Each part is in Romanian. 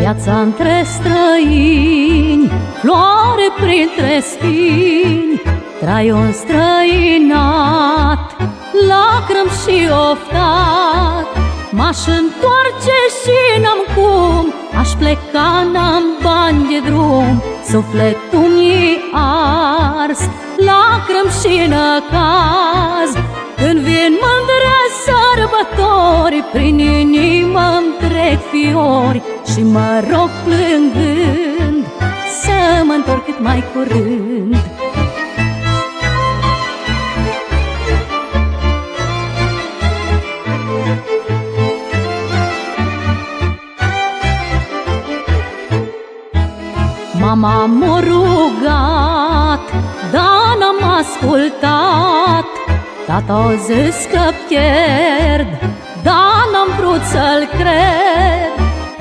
Viața între străini, floare printre spini, traiul înstrăinat, lacrimi și oftat. M-aș întoarce și n-am cum, aș pleca, n-am bani de drum. Sufletul mi-e ars, lacrimi și năcaz. Când vin mândre sărbători, prin inimă-mi trec fiori și mă rog plângând să mă întorc cât mai curând. Mama m-a rugat, dar n-am ascultat. Tata a zis că pierd, dar n-am vrut să-l cred.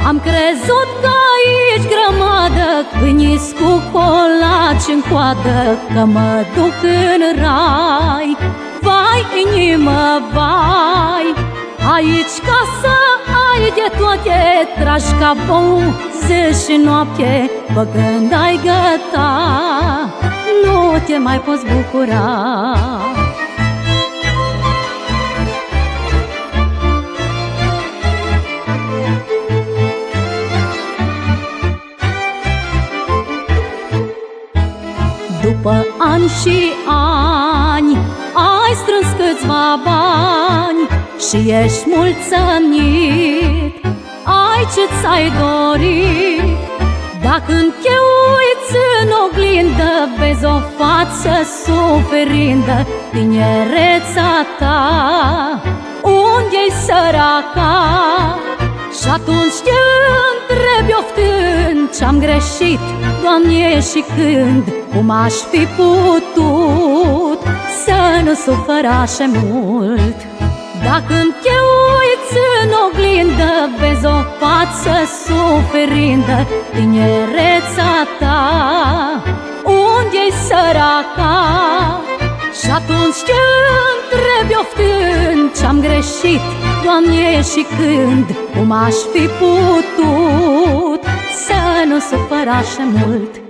Am crezut că aici grămadă câini-s cu colaci în coadă, că mă duc în rai. Vai, inimă, vai, aici ca să ai de toate, tragi ca bou zi și noapte. Băgând ai găta, nu te mai poți bucura. După ani și ani ai strâns câțiva bani și ești mulțumit, ai ce ți-ai dorit. Dacă când te uiți în oglindă, vezi o față suferindă, tinereța ta, unde-i săraca? Și atunci te întrebi oftând, ce-am greșit, Doamne, și când? Cum aș fi putut să nu sufăr așa mult? Dacă când te uiți în oglindă, vezi o față suferindă, tinereța ta, unde-i săraca? Și atunci te întrebi oftând, ce-am greșit, Doamne, și când? Cum aș fi putut să nu sufăr așa mult?